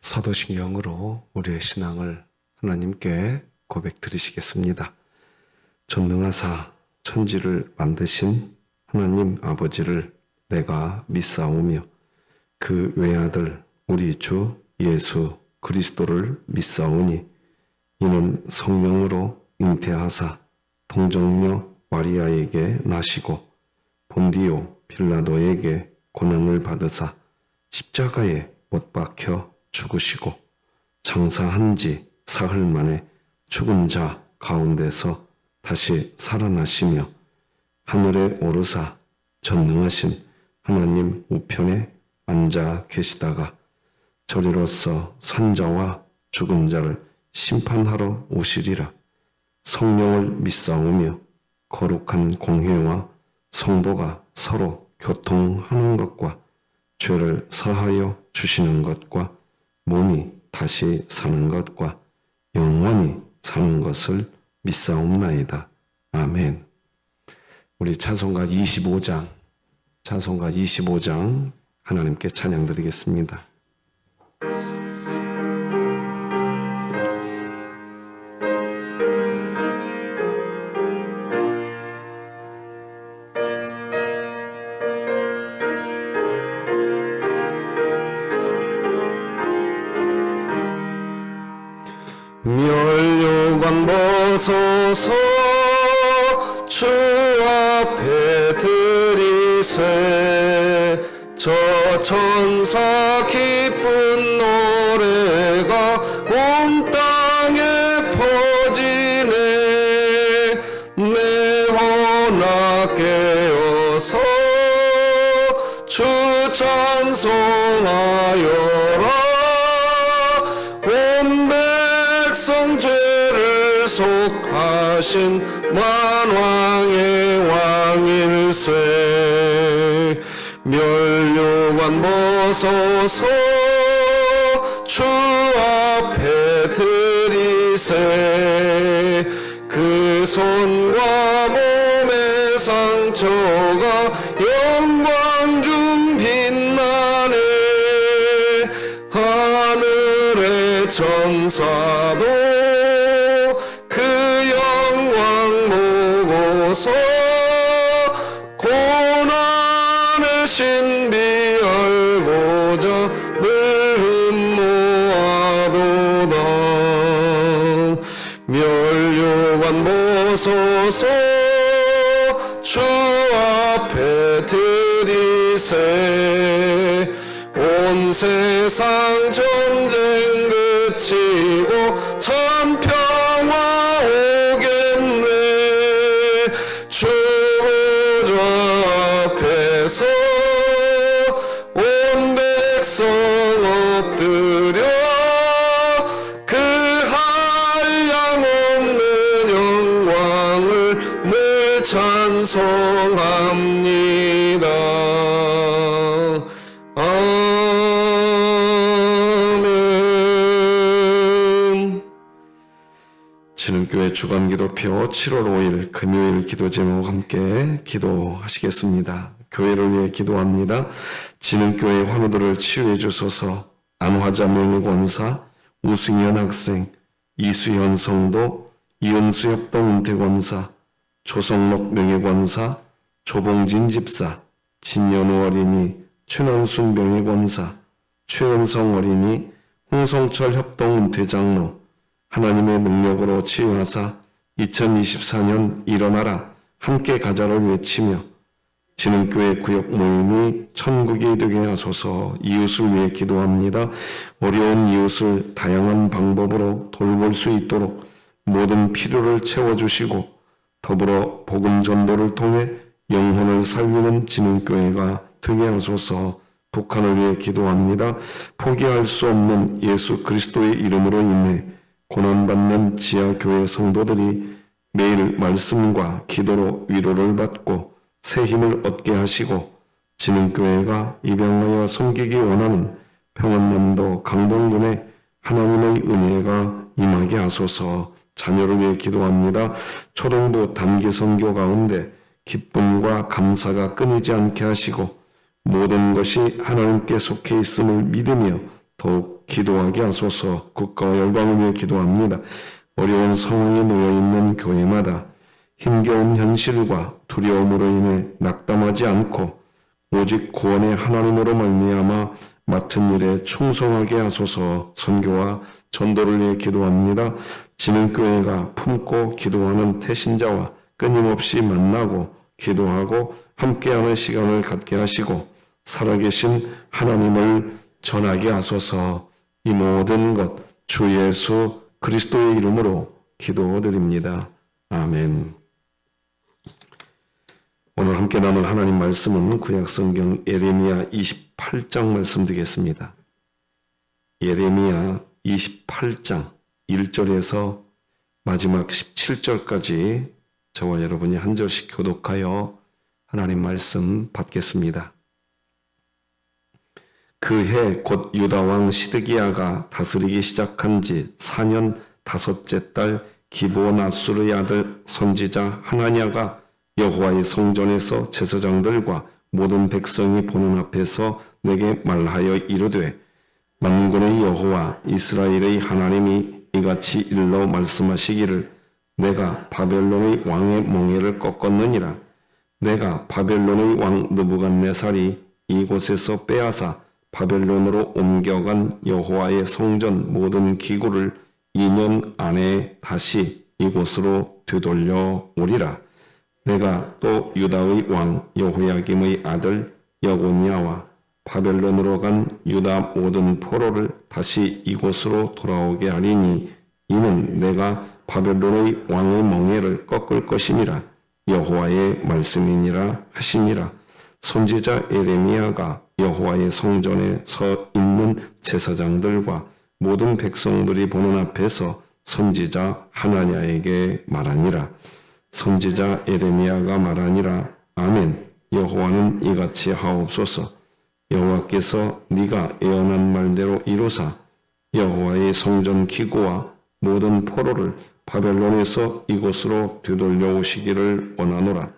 사도신경으로 우리의 신앙을 하나님께 고백드리시겠습니다. 전능하사 천지를 만드신 하나님 아버지를 내가 믿사오며 그 외아들 우리 주 예수 그리스도를 믿사오니 이는 성령으로 잉태하사 동정녀 마리아에게 나시고 본디오 빌라도에게 고난을 받으사 십자가에 못 박혀 죽으시고 장사한 지 사흘 만에 죽은 자 가운데서 다시 살아나시며 하늘에 오르사 전능하신 하나님 우편에 앉아 계시다가 저리로서 산자와 죽은 자를 심판하러 오시리라. 성령을 믿사오며 거룩한 공회와 성도가 서로 교통하는 것과 죄를 사하여 주시는 것과 몸이 다시 사는 것과 영원히 사는 것을 믿사옵나이다. 아멘. 우리 찬송가 25장 하나님께 찬양 드리겠습니다. 멸류관 벗어서 주 앞에 드리세 저 천사 기쁜 노래가 온 땅에 퍼지네 내 혼아 깨어서 주 찬송하여라 온 백성 죄를 속하신 만왕의 왕일세 멸류관 벗어서 주 앞에 드리세 그 손과 몸의 상처가 영광 중 빛나네 하늘의 천사도 그 영광 보고서 고난의 신비 알고자 늘 음모하도다 멸류관 벗어서 주 앞에 드리세 온 세상 전쟁 그치고 참 평화 오겠네 주 보좌 앞에서 온 백성 엎드려 그 한량없는 영광을 늘 찬송합니다. 아멘. 진흥교회 주간기도표 7월 5일 금요일 기도 제목 함께 기도하시겠습니다. 교회를 위해 기도합니다. 진흥교회 환우들을 치유해 주소서. 안화자 명예권사, 우승현 학생, 이수현 성도, 이은수 협동 은퇴권사, 조성록 명예권사, 조봉진 집사, 진연우 어린이, 최난순 명예권사, 최은성 어린이, 홍성철 협동 은퇴장로, 하나님의 능력으로 치유하사 2024년 일어나라 함께 가자를 외치며 진흥교회 구역 모임이 천국이 되게 하소서. 이웃을 위해 기도합니다. 어려운 이웃을 다양한 방법으로 돌볼 수 있도록 모든 필요를 채워주시고 더불어 복음 전도를 통해 영혼을 살리는 진흥교회가 되게 하소서. 북한을 위해 기도합니다. 포기할 수 없는 예수 그리스도의 이름으로 인해 고난받는 지하교회 성도들이 매일 말씀과 기도로 위로를 받고 새 힘을 얻게 하시고 진흥교회가 입양하여 섬기기 원하는 평안남도 강동군에 하나님의 은혜가 임하게 하소서. 자녀를 위해 기도합니다. 초등부 단기 선교 가운데 기쁨과 감사가 끊이지 않게 하시고 모든 것이 하나님께 속해 있음을 믿으며 더욱 기도하게 하소서. 국가와 열방을 위해 기도합니다. 어려운 상황에 놓여있는 교회마다 힘겨운 현실과 두려움으로 인해 낙담하지 않고 오직 구원의 하나님으로 말미암아 맡은 일에 충성하게 하소서. 선교와 전도를 위해 기도합니다. 진흥교회가 품고 기도하는 태신자와 끊임없이 만나고 기도하고 함께하는 시간을 갖게 하시고 살아계신 하나님을 전하게 하소서. 이 모든 것 주 예수 그리스도의 이름으로 기도드립니다. 아멘. 오늘 함께 나눌 하나님 말씀은 구약성경 예레미야 28장 말씀 드리겠습니다. 예레미야 28장 1절에서 마지막 17절까지 저와 여러분이 한 절씩 교독하여 하나님 말씀 받겠습니다. 그 해 곧 유다 왕 시드기야가 다스리기 시작한 지 4년 5째 달 기브온아술의 아들 선지자 하나냐가 여호와의 성전에서 제사장들과 모든 백성이 보는 앞에서 내게 말하여 이르되 만군의 여호와 이스라엘의 하나님이 이같이 일러 말씀하시기를 내가 바벨론의 왕의 멍에를 꺾었느니라. 내가 바벨론의 왕 느부갓네살이 이곳에서 빼앗아 바벨론으로 옮겨간 여호와의 성전 모든 기구를 2년 안에 다시 이곳으로 되돌려 오리라. 내가 또 유다의 왕 여호야김의 아들 여고니아와 바벨론으로 간 유다 모든 포로를 다시 이곳으로 돌아오게 하리니 이는 내가 바벨론의 왕의 멍에를 꺾을 것이니라. 여호와의 말씀이니라 하시니라. 선지자 예레미야가 여호와의 성전에 서 있는 제사장들과 모든 백성들이 보는 앞에서 선지자 하나냐에게 말하니라. 선지자 예레미야가 말하니라. 아멘. 여호와는 이같이 하옵소서. 여호와께서 네가 예언한 말대로 이루사 여호와의 성전 기구와 모든 포로를 바벨론에서 이곳으로 되돌려 오시기를 원하노라.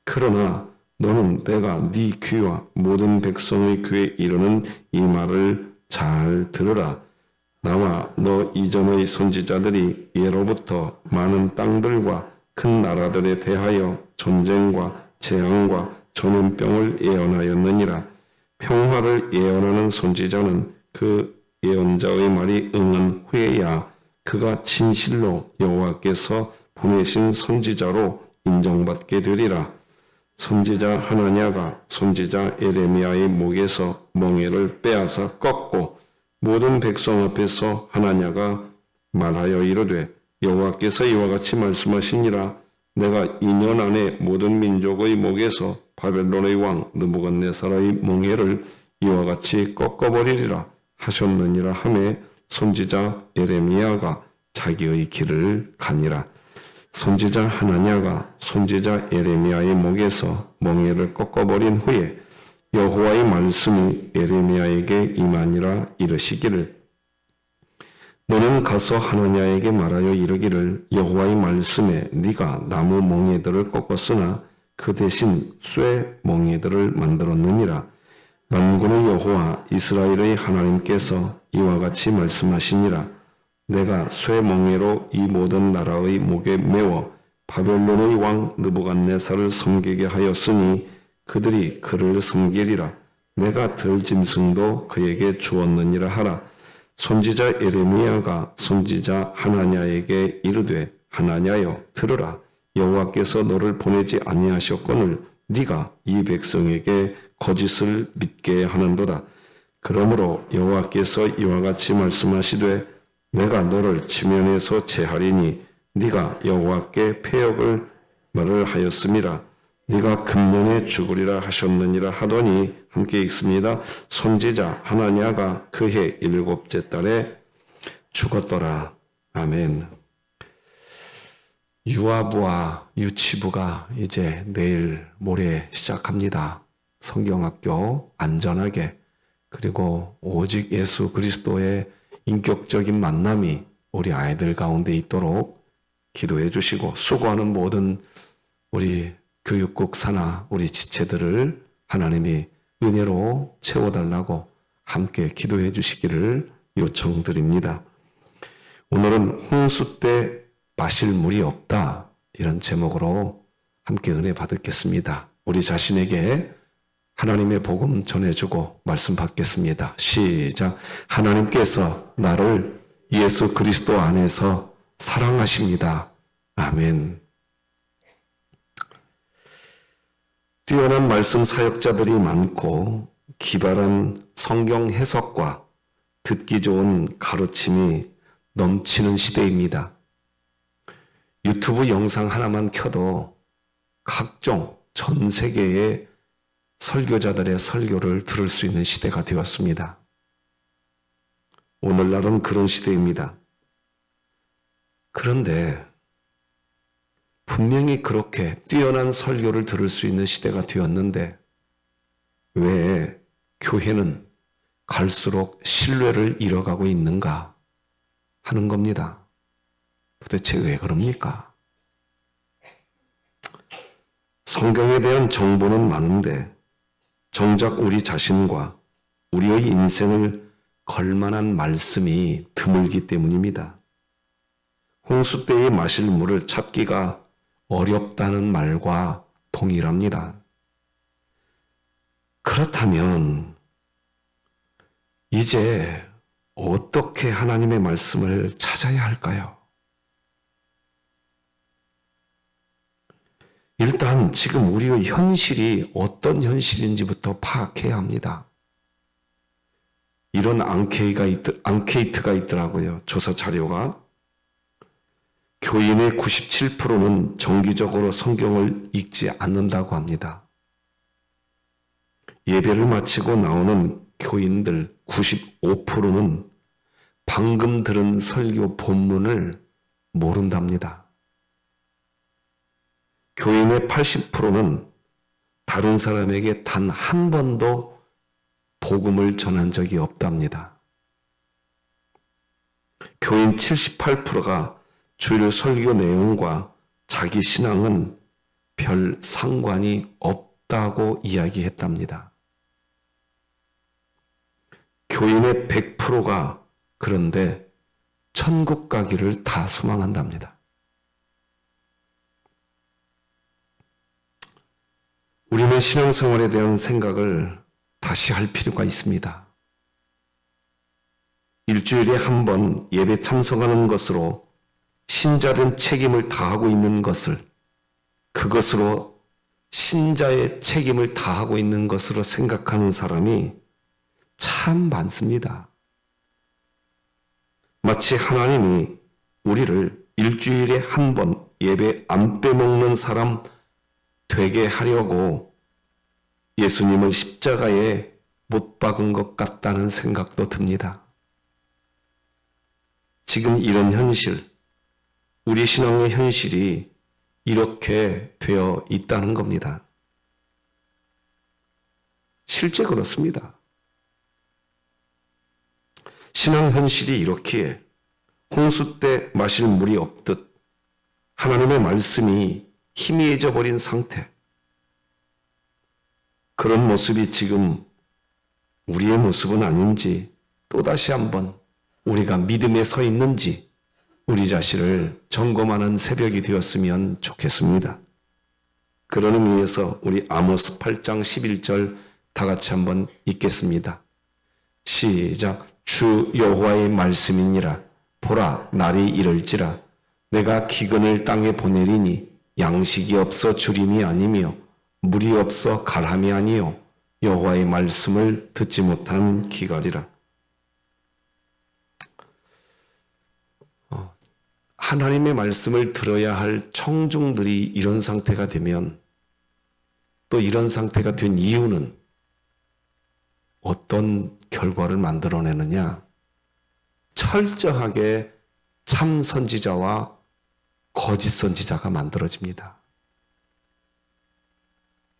그러나 너는 내가 네 귀와 모든 백성의 귀에 이르는 이 말을 잘 들으라. 나와 너 이전의 선지자들이 예로부터 많은 땅들과 큰 나라들에 대하여 전쟁과 재앙과 전염병을 예언하였느니라. 평화를 예언하는 선지자는 그 예언자의 말이 응한 후에야 그가 진실로 여호와께서 보내신 선지자로 인정받게 되리라. 선지자 하나냐가 선지자 예레미야의 목에서 멍에를 빼앗아 꺾고 모든 백성 앞에서 하나냐가 말하여 이르되 여호와께서 이와 같이 말씀하시니라. 내가 2년 안에 모든 민족의 목에서 바벨론의 왕 느부갓네살의 멍에를 이와 같이 꺾어버리리라 하셨느니라 하매 선지자 예레미야가 자기의 길을 가니라. 선지자 하나냐가 선지자 예레미야의 목에서 멍에를 꺾어버린 후에 여호와의 말씀이 예레미야에게 임하니라. 이르시기를 너는 가서 하나냐에게 말하여 이르기를 여호와의 말씀에 네가 나무 멍에들을 꺾었으나 그 대신 쇠 멍에들을 만들었느니라. 만군의 여호와 이스라엘의 하나님께서 이와 같이 말씀하시니라. 내가 쇠 멍에로 이 모든 나라의 목에 메워 바벨론의 왕 느부갓네살을 섬기게 하였으니 그들이 그를 섬기리라. 내가 들 짐승도 그에게 주었느니라 하라. 선지자 예레미야가 선지자 하나냐에게 이르되 하나냐여 들으라. 여호와께서 너를 보내지 아니하셨거늘 네가 이 백성에게 거짓을 믿게 하는도다. 그러므로 여호와께서 이와 같이 말씀하시되 내가 너를 지면에서 제하리니 네가 여호와께 패역을 말을 하였음이라. 네가 금년에 죽으리라 하셨느니라 하더니 함께 읽습니다. 선지자 하나냐가 그해 7째 달에 죽었더라. 아멘. 유아부와 유치부가 이제 내일 모레 시작합니다. 성경학교 안전하게 그리고 오직 예수 그리스도의 인격적인 만남이 우리 아이들 가운데 있도록 기도해 주시고 수고하는 모든 우리 교육국 산하 우리 지체들을 하나님이 은혜로 채워달라고 함께 기도해 주시기를 요청드립니다. 오늘은 홍수 때 마실 물이 없다, 이런 제목으로 함께 은혜 받겠습니다. 우리 자신에게 하나님의 복음 전해주고 말씀 받겠습니다. 시작. 하나님께서 나를 예수 그리스도 안에서 사랑하십니다. 아멘. 뛰어난 말씀 사역자들이 많고 기발한 성경 해석과 듣기 좋은 가르침이 넘치는 시대입니다. 유튜브 영상 하나만 켜도 각종 전 세계의 설교자들의 설교를 들을 수 있는 시대가 되었습니다. 오늘날은 그런 시대입니다. 그런데 분명히 그렇게 뛰어난 설교를 들을 수 있는 시대가 되었는데 왜 교회는 갈수록 신뢰를 잃어가고 있는가 하는 겁니다. 도대체 왜 그럽니까? 성경에 대한 정보는 많은데 정작 우리 자신과 우리의 인생을 걸만한 말씀이 드물기 때문입니다. 홍수 때에 마실 물을 찾기가 어렵다는 말과 동일합니다. 그렇다면 이제 어떻게 하나님의 말씀을 찾아야 할까요? 일단 지금 우리의 현실이 어떤 현실인지부터 파악해야 합니다. 이런 앙케이트가 있더라고요. 조사 자료가. 교인의 97%는 정기적으로 성경을 읽지 않는다고 합니다. 예배를 마치고 나오는 교인들 95%는 방금 들은 설교 본문을 모른답니다. 교인의 80%는 다른 사람에게 단 한 번도 복음을 전한 적이 없답니다. 교인 78%가 주일 설교 내용과 자기 신앙은 별 상관이 없다고 이야기했답니다. 교인의 100%가 그런데 천국 가기를 다 소망한답니다. 우리는 신앙생활에 대한 생각을 다시 할 필요가 있습니다. 일주일에 한 번 예배 참석하는 것으로 신자된 책임을 다하고 있는 것을, 그것으로 신자의 책임을 다하고 있는 것으로 생각하는 사람이 참 많습니다. 마치 하나님이 우리를 일주일에 한 번 예배 안 빼먹는 사람 되게 하려고 예수님을 십자가에 못 박은 것 같다는 생각도 듭니다. 지금 이런 현실, 우리 신앙의 현실이 이렇게 되어 있다는 겁니다. 실제 그렇습니다. 신앙 현실이 이렇기에 홍수 때 마실 물이 없듯 하나님의 말씀이 희미해져 버린 상태, 그런 모습이 지금 우리의 모습은 아닌지 또다시 한번 우리가 믿음에 서 있는지 우리 자신을 점검하는 새벽이 되었으면 좋겠습니다. 그런 의미에서 우리 아모스 8장 11절 다 같이 한번 읽겠습니다. 시작. 주 여호와의 말씀이니라. 보라, 날이 이를지라. 내가 기근을 땅에 보내리니 양식이 없어 주림이 아니며 물이 없어 갈함이 아니요 여호와의 말씀을 듣지 못한 기갈이라. 하나님의 말씀을 들어야 할 청중들이 이런 상태가 되면, 또 이런 상태가 된 이유는 어떤 결과를 만들어내느냐? 철저하게 참 선지자와 거짓 선지자가 만들어집니다.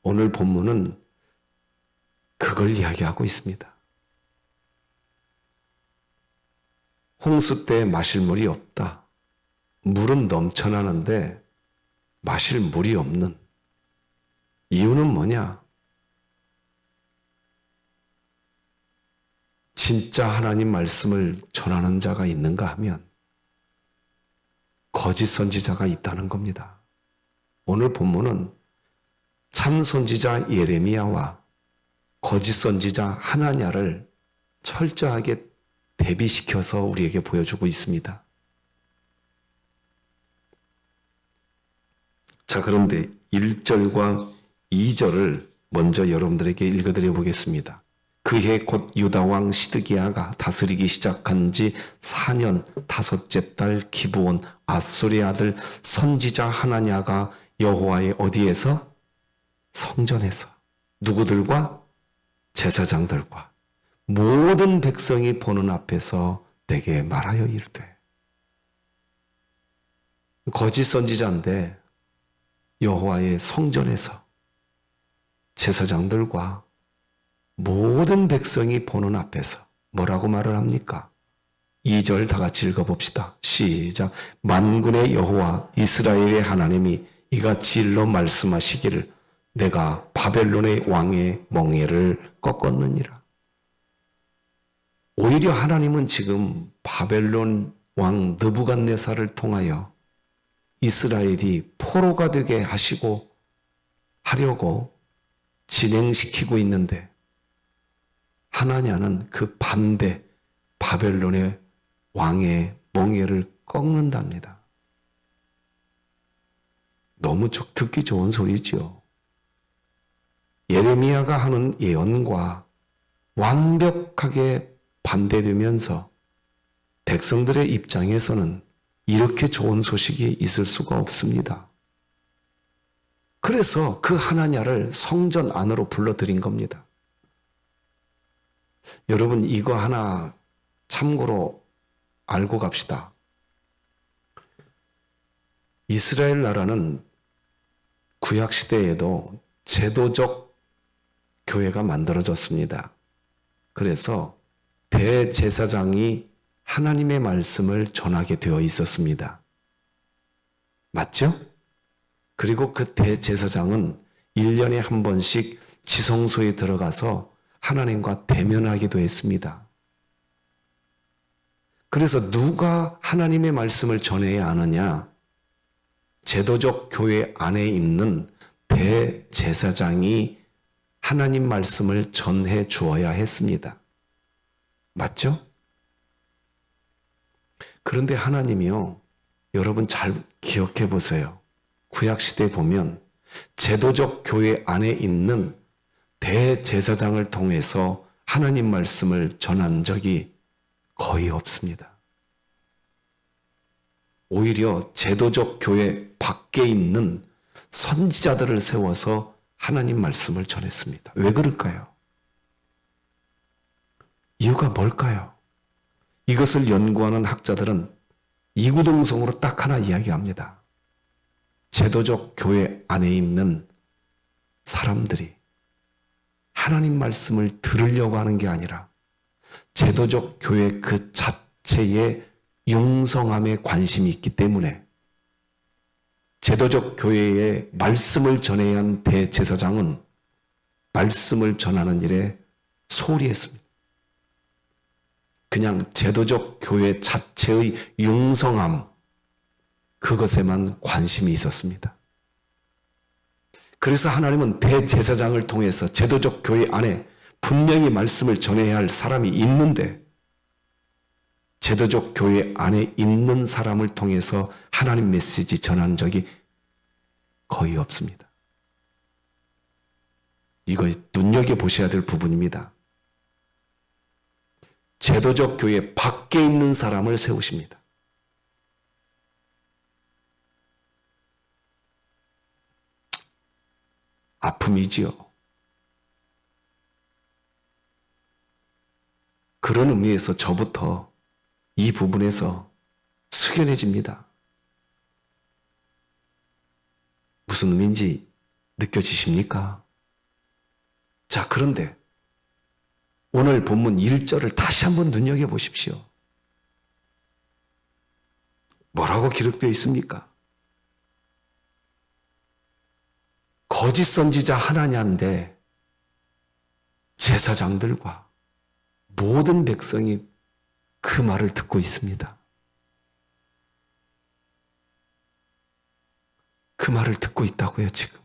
오늘 본문은 그걸 이야기하고 있습니다. 홍수 때 마실 물이 없다. 물은 넘쳐나는데 마실 물이 없는 이유는 뭐냐? 진짜 하나님 말씀을 전하는 자가 있는가 하면 거짓 선지자가 있다는 겁니다. 오늘 본문은 참 선지자 예레미야와 거짓 선지자 하나냐를 철저하게 대비시켜서 우리에게 보여주고 있습니다. 자, 그런데 1절과 2절을 먼저 여러분들에게 읽어드려 보겠습니다. 그해 곧 유다왕 시드기야가 다스리기 시작한 지 4년 5째 달 기브온 아수리의 아들 선지자 하나냐가 여호와의 어디에서? 성전에서 누구들과? 제사장들과 모든 백성이 보는 앞에서 내게 말하여 이르되. 거짓 선지자인데 여호와의 성전에서 제사장들과 모든 백성이 보는 앞에서 뭐라고 말을 합니까? 2절 다 같이 읽어봅시다. 시작. 만군의 여호와 이스라엘의 하나님이 이같이 일러 말씀하시기를 내가 바벨론의 왕의 멍에를 꺾었느니라. 오히려 하나님은 지금 바벨론 왕 느부갓네살을 통하여 이스라엘이 포로가 되게 하려고 진행시키고 있는데 하나냐는 그 반대 바벨론의 왕의 멍에를 꺾는답니다. 너무 듣기 좋은 소리죠. 예레미야가 하는 예언과 완벽하게 반대되면서 백성들의 입장에서는 이렇게 좋은 소식이 있을 수가 없습니다. 그래서 그 하나냐를 성전 안으로 불러들인 겁니다. 여러분, 이거 하나 참고로 알고 갑시다. 이스라엘 나라는 구약시대에도 제도적 교회가 만들어졌습니다. 그래서 대제사장이 하나님의 말씀을 전하게 되어 있었습니다. 맞죠? 그리고 그 대제사장은 1년에 한 번씩 지성소에 들어가서 하나님과 대면하기도 했습니다. 그래서 누가 하나님의 말씀을 전해야 하느냐? 제도적 교회 안에 있는 대제사장이 하나님 말씀을 전해 주어야 했습니다. 맞죠? 그런데 하나님이요, 여러분 잘 기억해 보세요. 구약시대에 보면 제도적 교회 안에 있는 대제사장을 통해서 하나님 말씀을 전한 적이 거의 없습니다. 오히려 제도적 교회 밖에 있는 선지자들을 세워서 하나님 말씀을 전했습니다. 왜 그럴까요? 이유가 뭘까요? 이것을 연구하는 학자들은 이구동성으로 딱 하나 이야기합니다. 제도적 교회 안에 있는 사람들이 하나님 말씀을 들으려고 하는 게 아니라 제도적 교회 그 자체의 융성함에 관심이 있기 때문에 제도적 교회에 말씀을 전해야 한 대제사장은 말씀을 전하는 일에 소홀히 했습니다. 그냥 제도적 교회 자체의 융성함, 그것에만 관심이 있었습니다. 그래서 하나님은 대제사장을 통해서 제도적 교회 안에 분명히 말씀을 전해야 할 사람이 있는데 제도적 교회 안에 있는 사람을 통해서 하나님 메시지 전한 적이 거의 없습니다. 이거 눈여겨보셔야 될 부분입니다. 제도적 교회 밖에 있는 사람을 세우십니다. 아픔이지요. 그런 의미에서 저부터 이 부분에서 숙연해집니다. 무슨 의미인지 느껴지십니까? 자, 그런데 오늘 본문 1절을 다시 한번 눈여겨보십시오. 뭐라고 기록되어 있습니까? 거짓 선지자 하나냐인데 제사장들과 모든 백성이 그 말을 듣고 있습니다. 그 말을 듣고 있다고요, 지금.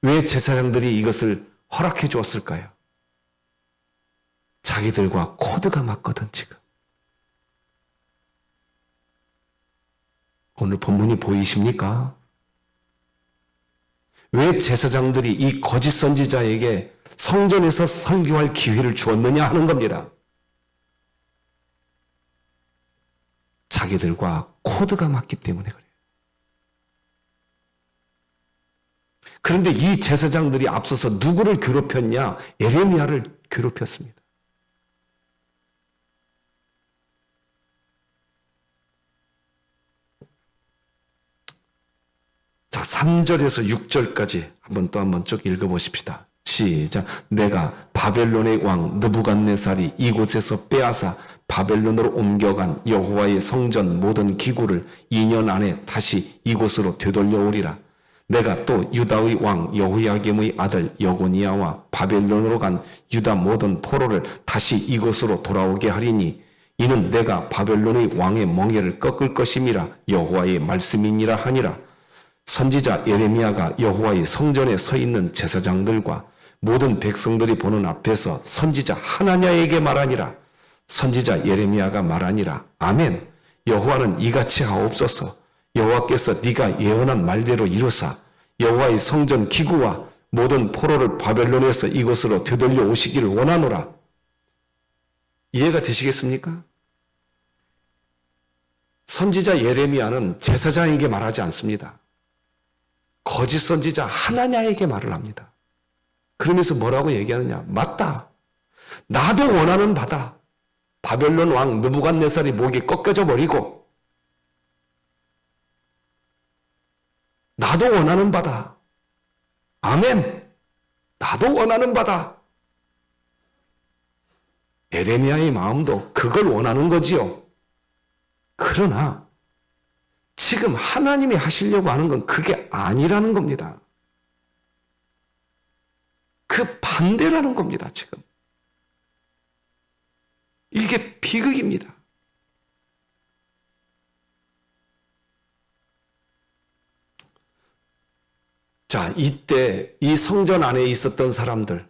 왜 제사장들이 이것을 허락해 주었을까요? 자기들과 코드가 맞거든, 지금. 오늘 본문이 보이십니까? 왜 제사장들이 이 거짓 선지자에게 성전에서 설교할 기회를 주었느냐 하는 겁니다. 자기들과 코드가 맞기 때문에 그래요. 그런데 이 제사장들이 앞서서 누구를 괴롭혔냐? 에레미야를 괴롭혔습니다. 자, 3절에서 6절까지 한번 쭉 읽어보십시다. 시작. 내가 바벨론의 왕 느부갓네살이 이곳에서 빼앗아 바벨론으로 옮겨간 여호와의 성전 모든 기구를 2년 안에 다시 이곳으로 되돌려오리라. 내가 또 유다의 왕 여호야김의 아들 여고니아와 바벨론으로 간 유다 모든 포로를 다시 이곳으로 돌아오게 하리니 이는 내가 바벨론의 왕의 멍에를 꺾을 것임이라 여호와의 말씀이니라 하니라. 선지자 예레미야가 여호와의 성전에 서 있는 제사장들과 모든 백성들이 보는 앞에서 선지자 하나냐에게 말하니라. 선지자 예레미야가 말하니라. 아멘. 여호와는 이같이 하옵소서. 여호와께서 네가 예언한 말대로 이루사 여호와의 성전 기구와 모든 포로를 바벨론에서 이곳으로 되돌려 오시기를 원하노라. 이해가 되시겠습니까? 선지자 예레미야는 제사장에게 말하지 않습니다. 거짓 선지자 하나냐에게 말을 합니다. 그러면서 뭐라고 얘기하느냐? 맞다. 나도 원하는 바다. 바벨론 왕 느부갓네살이 목이 꺾여져 버리고 나도 원하는 바다. 아멘. 나도 원하는 바다. 에레미야의 마음도 그걸 원하는 거지요. 그러나 지금 하나님이 하시려고 하는 건 그게 아니라는 겁니다. 그 반대라는 겁니다, 지금. 이게 비극입니다. 자, 이때 이 성전 안에 있었던 사람들,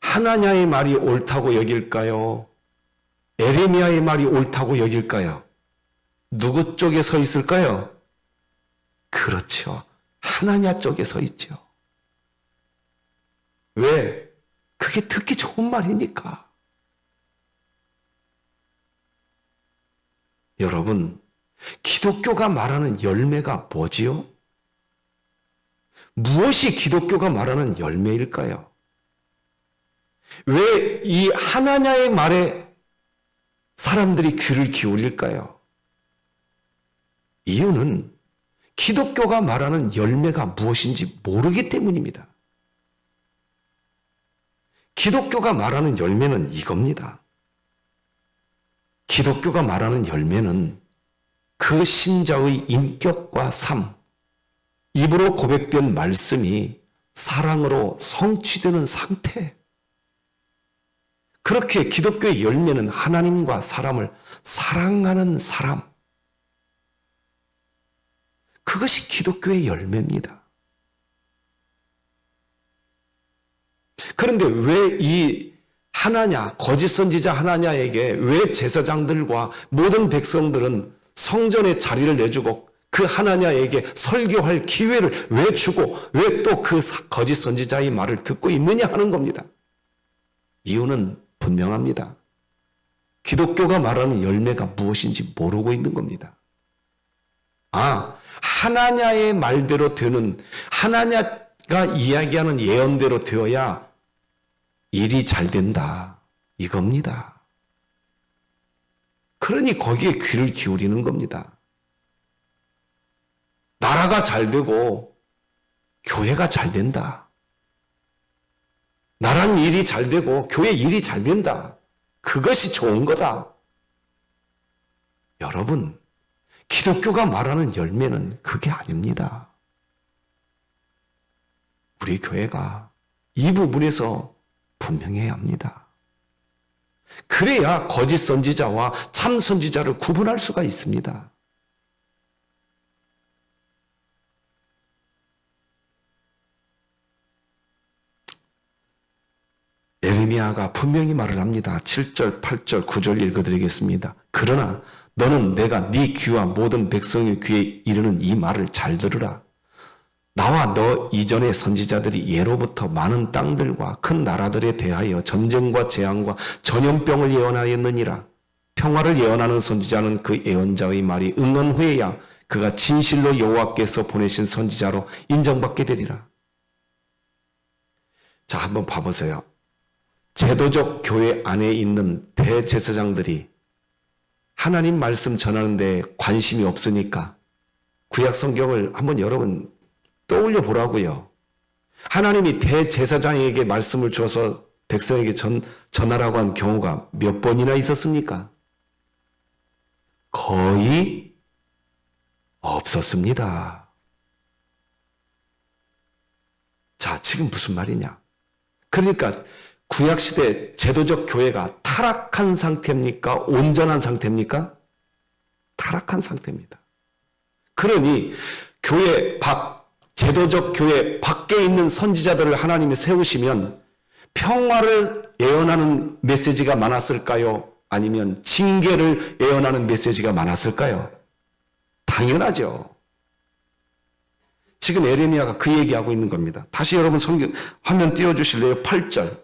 하나냐의 말이 옳다고 여길까요? 에레미야의 말이 옳다고 여길까요? 누구 쪽에 서 있을까요? 그렇죠. 하나냐 쪽에 서 있죠. 왜? 그게 듣기 좋은 말이니까. 여러분, 기독교가 말하는 열매가 뭐지요? 무엇이 기독교가 말하는 열매일까요? 왜 이 하나냐의 말에 사람들이 귀를 기울일까요? 이유는 기독교가 말하는 열매가 무엇인지 모르기 때문입니다. 기독교가 말하는 열매는 이겁니다. 기독교가 말하는 열매는 그 신자의 인격과 삶, 입으로 고백된 말씀이 사랑으로 성취되는 상태. 그렇게 기독교의 열매는 하나님과 사람을 사랑하는 사람. 그것이 기독교의 열매입니다. 그런데 왜 이 하나냐, 거짓 선지자 하나냐에게 왜 제사장들과 모든 백성들은 성전에 자리를 내주고 그 하나냐에게 설교할 기회를 왜 주고 왜 또 그 거짓 선지자의 말을 듣고 있느냐 하는 겁니다. 이유는 분명합니다. 기독교가 말하는 열매가 무엇인지 모르고 있는 겁니다. 하나냐의 말대로 되는, 하나냐가 이야기하는 예언대로 되어야 일이 잘 된다. 이겁니다. 그러니 거기에 귀를 기울이는 겁니다. 나라가 잘 되고 교회가 잘 된다. 나라는 일이 잘 되고 교회 일이 잘 된다. 그것이 좋은 거다. 여러분, 기독교가 말하는 열매는 그게 아닙니다. 우리 교회가 이 부분에서 분명해야 합니다. 그래야 거짓 선지자와 참 선지자를 구분할 수가 있습니다. 에레미야가 분명히 말을 합니다. 7절, 8절, 9절 읽어드리겠습니다. 그러나 너는 내가 네 귀와 모든 백성의 귀에 이르는 이 말을 잘 들으라. 나와 너 이전의 선지자들이 예로부터 많은 땅들과 큰 나라들에 대하여 전쟁과 재앙과 전염병을 예언하였느니라. 평화를 예언하는 선지자는 그 예언자의 말이 응한 후에야 그가 진실로 여호와께서 보내신 선지자로 인정받게 되리라. 자, 한번 봐보세요. 제도적 교회 안에 있는 대제사장들이 하나님 말씀 전하는 데 관심이 없으니까 구약 성경을 한번 여러분 떠올려 보라고요. 하나님이 대제사장에게 말씀을 줘서 백성에게 전하라고 한 경우가 몇 번이나 있었습니까? 거의 없었습니다. 자, 지금 무슨 말이냐? 그러니까 구약시대 제도적 교회가 타락한 상태입니까? 온전한 상태입니까? 타락한 상태입니다. 그러니 교회 제도적 교회 밖에 있는 선지자들을 하나님이 세우시면 평화를 예언하는 메시지가 많았을까요? 아니면 징계를 예언하는 메시지가 많았을까요? 당연하죠. 지금 에레미야가 그 얘기하고 있는 겁니다. 다시 여러분 성경 화면 띄워주실래요? 8절.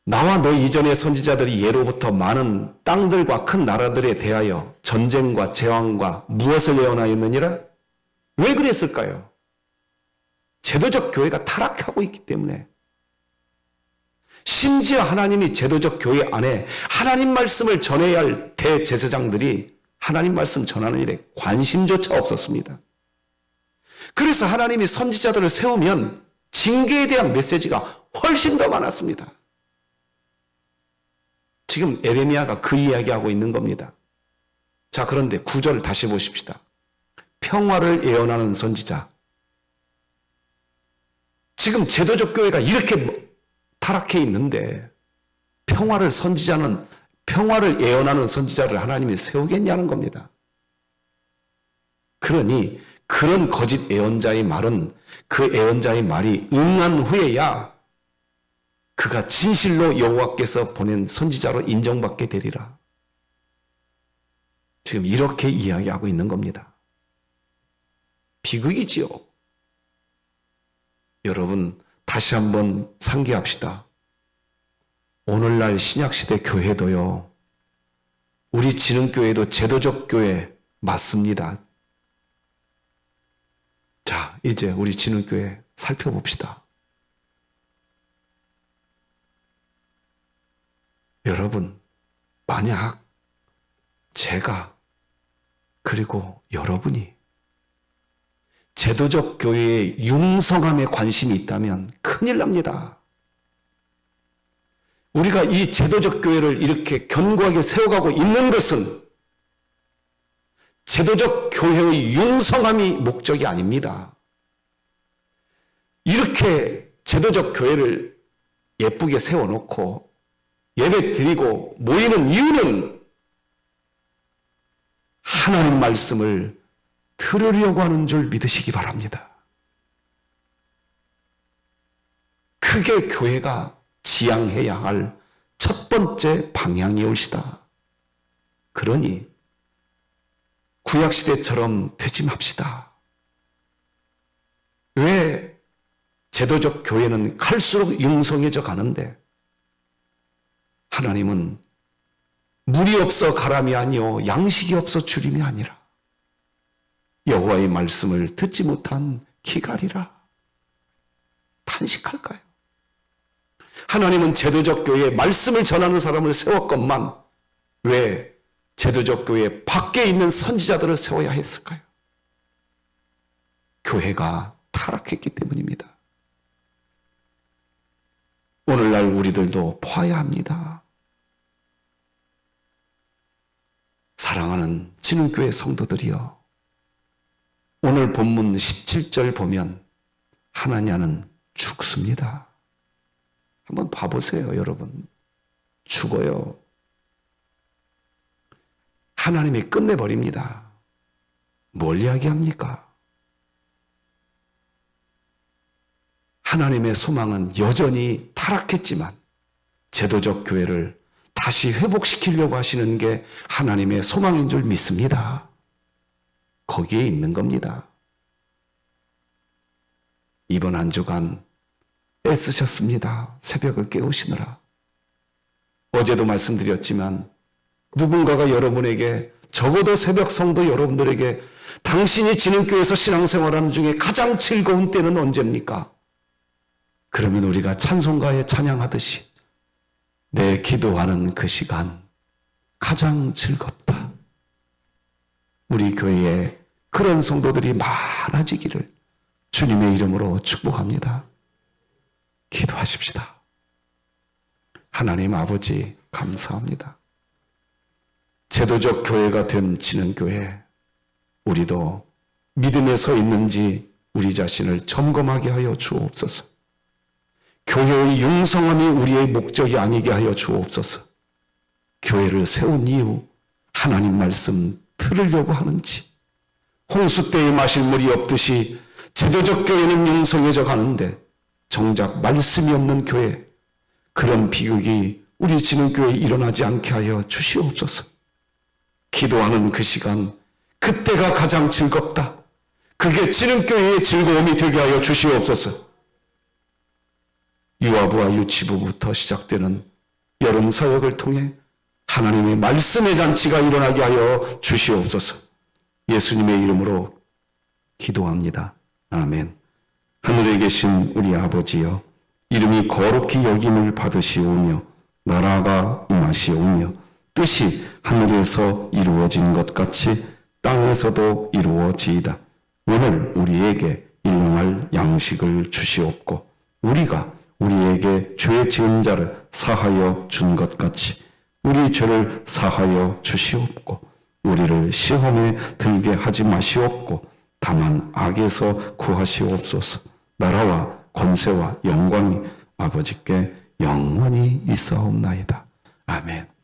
나와 너 이전의 선지자들이 예로부터 많은 땅들과 큰 나라들에 대하여 전쟁과 재앙과 무엇을 예언하였느니라? 왜 그랬을까요? 제도적 교회가 타락하고 있기 때문에. 심지어 하나님이 제도적 교회 안에 하나님 말씀을 전해야 할 대제사장들이 하나님 말씀 전하는 일에 관심조차 없었습니다. 그래서 하나님이 선지자들을 세우면 징계에 대한 메시지가 훨씬 더 많았습니다. 지금 에레미야가 그 이야기하고 있는 겁니다. 자, 그런데 9절을 다시 보십시다. 평화를 예언하는 선지자. 지금 제도적 교회가 이렇게 타락해 있는데 평화를 예언하는 선지자를 하나님이 세우겠냐는 겁니다. 그러니 그런 거짓 예언자의 말은 그 예언자의 말이 응한 후에야 그가 진실로 여호와께서 보낸 선지자로 인정받게 되리라. 지금 이렇게 이야기하고 있는 겁니다. 비극이지요. 여러분 다시 한번 상기합시다. 오늘날 신약시대 교회도요. 우리 진흥교회도 제도적 교회 맞습니다. 자, 이제 우리 진흥교회 살펴봅시다. 여러분, 만약 제가 그리고 여러분이 제도적 교회의 융성함에 관심이 있다면 큰일 납니다. 우리가 이 제도적 교회를 이렇게 견고하게 세워가고 있는 것은 제도적 교회의 융성함이 목적이 아닙니다. 이렇게 제도적 교회를 예쁘게 세워놓고 예배 드리고 모이는 이유는 하나님 말씀을 들으려고 하는 줄 믿으시기 바랍니다. 그게 교회가 지향해야 할 첫 번째 방향이올시다. 그러니 구약시대처럼 되지 맙시다. 왜 제도적 교회는 갈수록 융성해져 가는데 하나님은 물이 없어 가람이 아니요 양식이 없어 주림이 아니라 여호와의 말씀을 듣지 못한 기갈이라 탄식할까요? 하나님은 제도적 교회에 말씀을 전하는 사람을 세웠건만 왜 제도적 교회 밖에 있는 선지자들을 세워야 했을까요? 교회가 타락했기 때문입니다. 오늘날 우리들도 봐야 합니다. 사랑하는 진흥교회 성도들이여, 오늘 본문 17절 보면 하나냐는 죽습니다. 한번 봐보세요, 여러분. 죽어요. 하나님이 끝내버립니다. 뭘 이야기합니까? 하나님의 소망은 여전히 타락했지만 제도적 교회를 다시 회복시키려고 하시는 게 하나님의 소망인 줄 믿습니다. 거기에 있는 겁니다. 이번 한 주간 애쓰셨습니다. 새벽을 깨우시느라. 어제도 말씀드렸지만 누군가가 여러분에게, 적어도 새벽 성도 여러분들에게 당신이 진흥교회에서 신앙생활하는 중에 가장 즐거운 때는 언제입니까? 그러면 우리가 찬송가에 찬양하듯이 내 기도하는 그 시간 가장 즐겁다. 우리 교회에 그런 성도들이 많아지기를 주님의 이름으로 축복합니다. 기도하십시다. 하나님 아버지 감사합니다. 제도적 교회가 된 진흥교회, 우리도 믿음에 서 있는지 우리 자신을 점검하게 하여 주옵소서. 교회의 융성함이 우리의 목적이 아니게 하여 주옵소서. 교회를 세운 이유, 하나님 말씀 들으려고 하는지, 홍수 때에 마실 물이 없듯이 제도적 교회는 융성해져 가는데 정작 말씀이 없는 교회, 그런 비극이 우리 진흥교회에 일어나지 않게 하여 주시옵소서. 기도하는 그 시간, 그때가 가장 즐겁다. 그게 진흥교회의 즐거움이 되게 하여 주시옵소서. 유아부와 유치부부터 시작되는 여름 사역을 통해 하나님의 말씀의 잔치가 일어나게 하여 주시옵소서. 예수님의 이름으로 기도합니다. 아멘. 하늘에 계신 우리 아버지여, 이름이 거룩히 여김을 받으시오며 나라가 임하시오며 뜻이 하늘에서 이루어진 것 같이 땅에서도 이루어지이다. 오늘 우리에게 일용할 양식을 주시옵고 우리가 우리에게 죄 지은 자를 사하여 준 것 같이 우리 죄를 사하여 주시옵고 우리를 시험에 들게 하지 마시옵고 다만 악에서 구하시옵소서. 나라와 권세와 영광이 아버지께 영원히 있사옵나이다. 아멘.